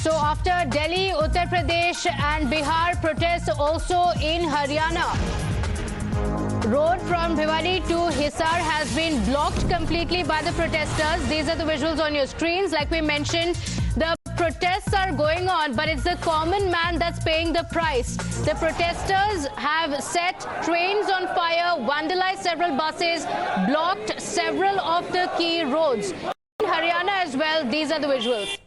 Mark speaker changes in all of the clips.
Speaker 1: So after Delhi, Uttar Pradesh and Bihar, protests also in Haryana. Road from Rewari to Hisar has been blocked completely by the protesters. These are the visuals on your screens. Like we mentioned, the protests are going on, but it's the common man that's paying the price. The protesters have set trains on fire, vandalized several buses, blocked several of the key roads. In Haryana as well, these are the visuals.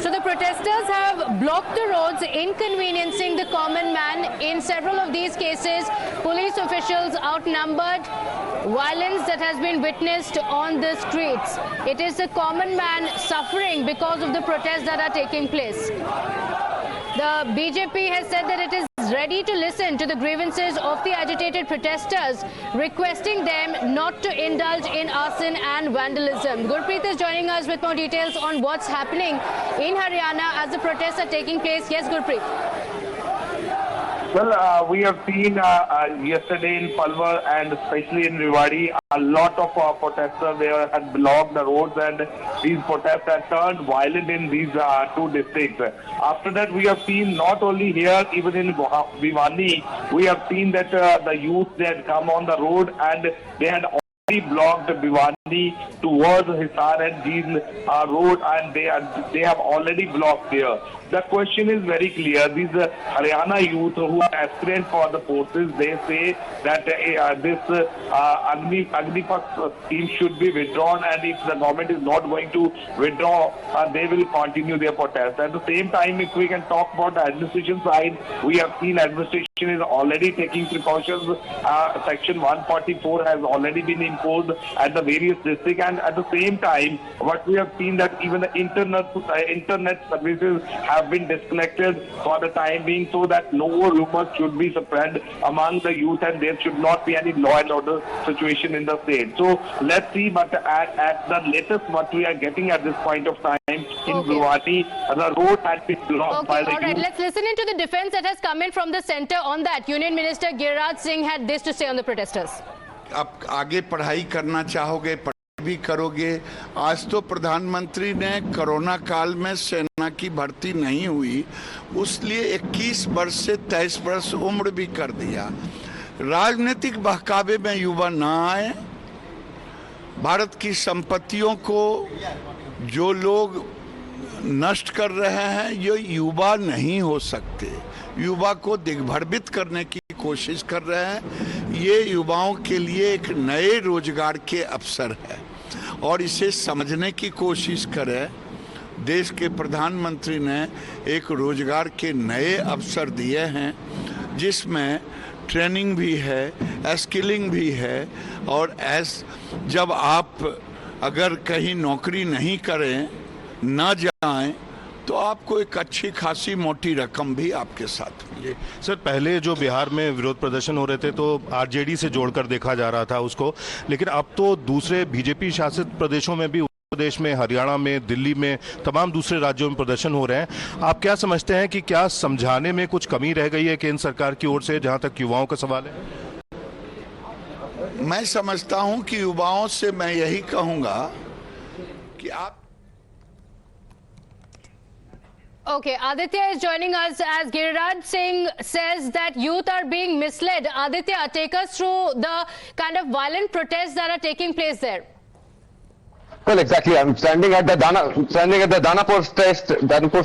Speaker 1: So the protesters have blocked the roads, inconveniencing the common man. In several of these cases, police officials outnumbered, violence that has been witnessed on the streets. It is the common man suffering because of the protests that are taking place. The BJP has said that it is ready to listen to the grievances of the agitated protesters, requesting them not to indulge in arson and vandalism. Gurpreet is joining us with more details on what's happening in Haryana as the protests are taking place. Yes, Gurpreet.
Speaker 2: Well, we have seen yesterday in Palwal and especially in Rewari, a lot of protesters there had blocked the roads, and these protests had turned violent in these two districts. After that, we have seen not only here, even in Bhiwani, we have seen that the youth, they had come on the road and they had already blocked Bhiwani towards Hisar and Jeend road, and they have already blocked there. The question is very clear. These Haryana youth who are aspirant for the forces, they say that this Agnipath scheme should be withdrawn, and if the government is not going to withdraw, they will continue their protest. At the same time, if we can talk about the administration side, we have seen administration is already taking precautions. Section 144 has already been imposed at the various districts, and at the same time, what we have seen that even the internet services have been disconnected for the time being, so that no rumors should be spread among the youth and there should not be any law and order situation in the state. So let's see, but at the latest what we are getting at this point of time in Rewari, the road has been blocked by the youth.
Speaker 1: Alright, let's listen into the defense that has come in from the centre on that. Union Minister Giriraj Singh had this to say on the protesters.
Speaker 3: आप आगे पढ़ाई करना चाहोगे, भी करोगे। आज तो प्रधानमंत्री ने कोरोना काल में सेना की भर्ती नहीं हुई, उसलिए 21 वर्ष से 23 वर्ष उम्र भी कर दिया। राजनीतिक बहकावे में युवा ना आए। भारत की संपत्तियों को जो लोग नष्ट कर रहे हैं, ये युवा नहीं हो सकते। युवा को दिग्भ्रमित करने की कोशिश कर रहे हैं। ये युवाओं के लिए एक नए रोजगार के अवसर है और इसे समझने की कोशिश करें। देश के प्रधानमंत्री ने एक रोजगार के नए अवसर दिए हैं, जिसमें ट्रेनिंग भी है, स्किलिंग भी है, और जब आप अगर कहीं नौकरी नहीं करें, ना जाएं, तो आपको एक अच्छी खासी मोटी रकम भी आपके साथ मिले।
Speaker 4: सर, पहले जो बिहार में विरोध प्रदर्शन हो रहे थे तो आरजेडी से जोड़कर देखा जा रहा था उसको, लेकिन अब तो दूसरे बीजेपी शासित प्रदेशों में भी, उत्तर प्रदेश में, हरियाणा में, दिल्ली में, तमाम दूसरे राज्यों में प्रदर्शन हो रहे हैं। आप क्या समझते हैं कि क्या समझाने में कुछ कमी रह गई है केंद्र सरकार की ओर से, जहां तक युवाओं का सवाल है?
Speaker 3: मैं समझता हूं कि युवाओं से मैं यही कहूंगा कि आप
Speaker 1: Okay, Aditya is joining us as Giriraj Singh says that youth are being misled. Aditya, take us through the kind of violent protests that are taking place there.
Speaker 5: Well, exactly. I'm standing at the Danapur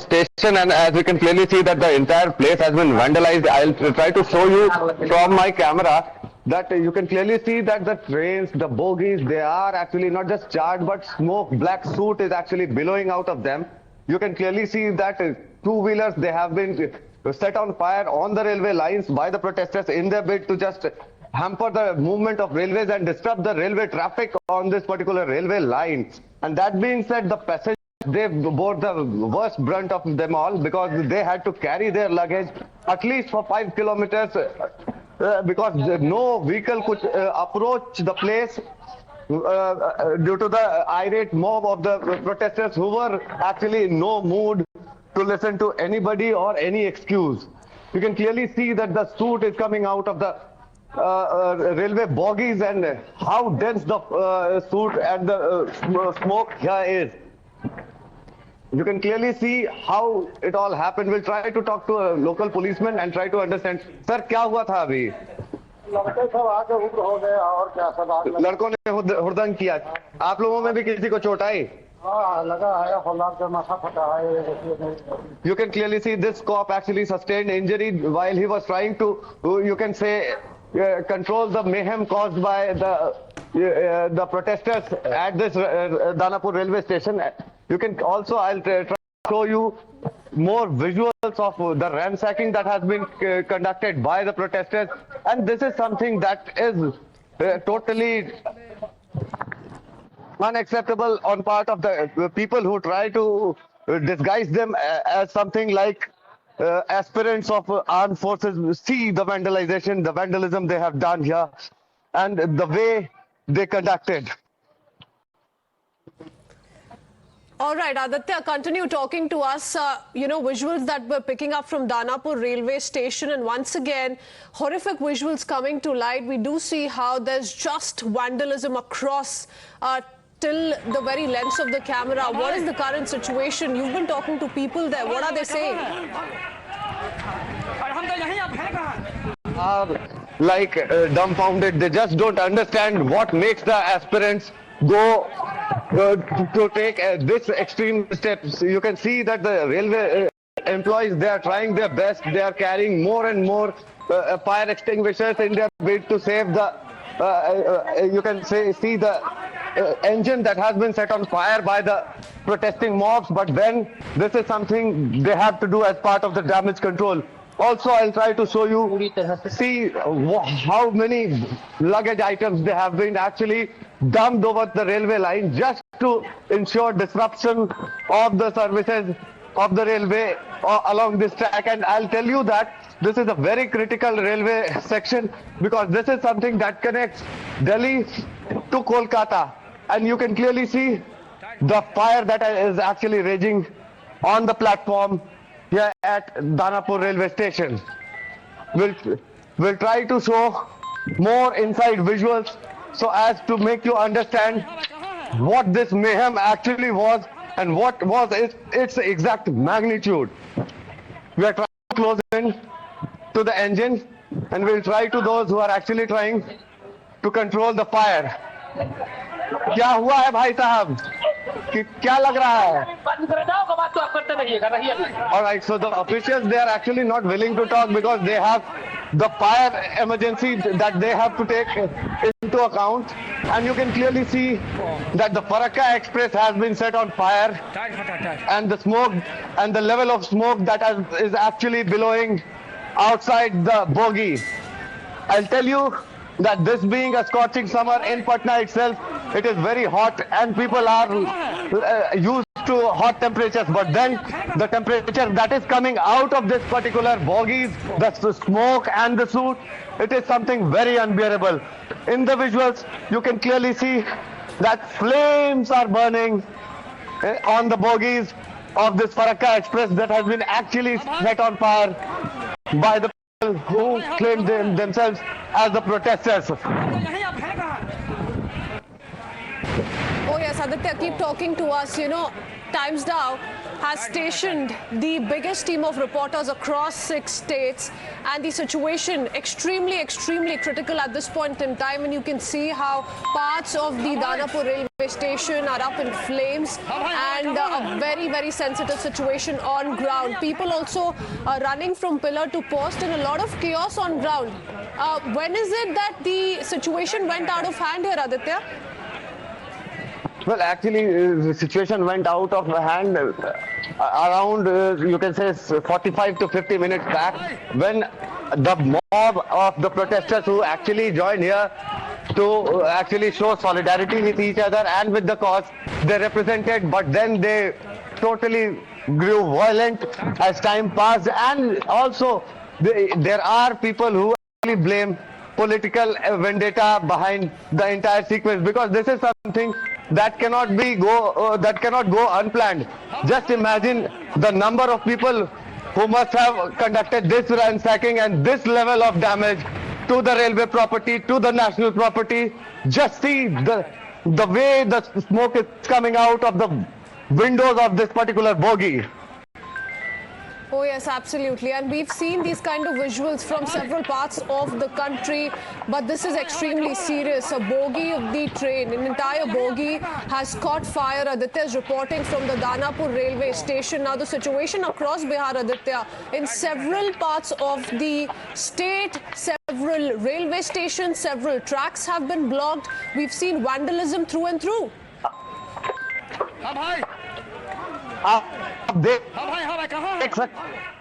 Speaker 5: station, and as you can clearly see that the entire place has been vandalized. I'll try to show you from my camera that you can clearly see that the trains, the bogies, they are actually not just charred, but smoke, black soot is actually billowing out of them. You can clearly see that two-wheelers, they have been set on fire on the railway lines by the protesters in their bid to just hamper the movement of railways and disrupt the railway traffic on this particular railway line. And that being said, the passengers, they bore the worst brunt of them all, because they had to carry their luggage at least for 5 kilometers because no vehicle could approach the place due to the irate mob of the protesters who were actually in no mood to listen to anybody or any excuse. You can clearly see that the soot is coming out of the railway bogies and how dense the soot and the smoke here is. You can clearly see how it all happened. We'll try to talk to a local policeman and try to understand. Sir, क्या हुआ था अभी?
Speaker 6: लड़के सब आके उग्र हो गए और क्या सब आग लगा।
Speaker 5: लड़कों ने हुड़दंग किया। आप लोगों में भी किसी को चोट आई?
Speaker 6: हाँ लगा है, हौलाद का माथा फटा है।
Speaker 5: You can clearly see this cop actually sustained injury while he was trying to, you can say, control the mayhem caused by the protesters at this Danapur railway station. You can also, I'll try to show you more visuals of the ransacking that has been conducted by the protesters, and this is something that is totally unacceptable on part of the people who try to disguise them as something like aspirants of armed forces. See the vandalization, the vandalism they have done here, and the way they conducted.
Speaker 7: All right, Aditya, continue talking to us. Visuals that we're picking up from Danapur railway station, and once again, horrific visuals coming to light. We do see how there's just vandalism across till the very lengths of the camera. What is the current situation? You've been talking to people there. What are they saying?
Speaker 5: Like dumbfounded. They just don't understand what makes the aspirants go to take this extreme steps. You can see that the railway employees, they are trying their best. They are carrying more and more fire extinguishers in their bid to save the, you can see the engine that has been set on fire by the protesting mobs. But then this is something they have to do as part of the damage control. Also, I'll try to show you, see how many luggage items they have been actually dumped over the railway line just to ensure disruption of the services of the railway along this track. And I'll tell you that this is a very critical railway section because this is something that connects Delhi to Kolkata. And you can clearly see the fire that is actually raging on the platform here at Danapur railway station. We'll try to show more inside visuals so as to make you understand what this mayhem actually was and what was its exact magnitude. We are trying to close in to the engine and we'll try to those who are actually trying to control the fire. क्या हुआ है भाई साहब? क्या लग रहा है? All right, so the officials, they are actually not willing to talk because they have the fire emergency that they have to take into account, and you can clearly see that the Farakka Express has been set on fire, and the smoke and the level of smoke that is actually billowing outside the bogie. I'll tell you that this being a scorching summer in Patna itself, it is very hot and people are used to hot temperatures, but then the temperature that is coming out of this particular bogies, the smoke and the soot, it is something very unbearable. In the visuals, you can clearly see that flames are burning on the bogies of this Farakka Express that has been actually set on fire by the who claim themselves as the protesters.
Speaker 7: Oh yes, Aditya, keep talking to us. Times Now has stationed the biggest team of reporters across 6 states, and the situation extremely critical at this point in time, and you can see how parts of the Danapur railway station are up in flames, and a very sensitive situation on ground. People also running from pillar to post and a lot of chaos on ground. When is it that the situation went out of hand here, Aditya?
Speaker 5: Well, actually, the situation went out of hand around, you can say, 45 to 50 minutes back, when the mob of the protesters who actually joined here to actually show solidarity with each other and with the cause they represented, but then they totally grew violent as time passed. And also, there are people who actually blame political vendetta behind the entire sequence, because this is something that cannot go unplanned. Just imagine the number of people who must have conducted this ransacking and this level of damage to the railway property, to the national property. Just see the way the smoke is coming out of the windows of this particular bogie.
Speaker 7: Oh yes, absolutely. And we've seen these kind of visuals from several parts of the country, but this is extremely serious. A bogie of the train, an entire bogie has caught fire. Aditya is reporting from the Danapur railway station. Now the situation across Bihar, Aditya, in several parts of the state, several railway stations, several tracks have been blocked. We've seen vandalism through and through.
Speaker 5: आप देख सकते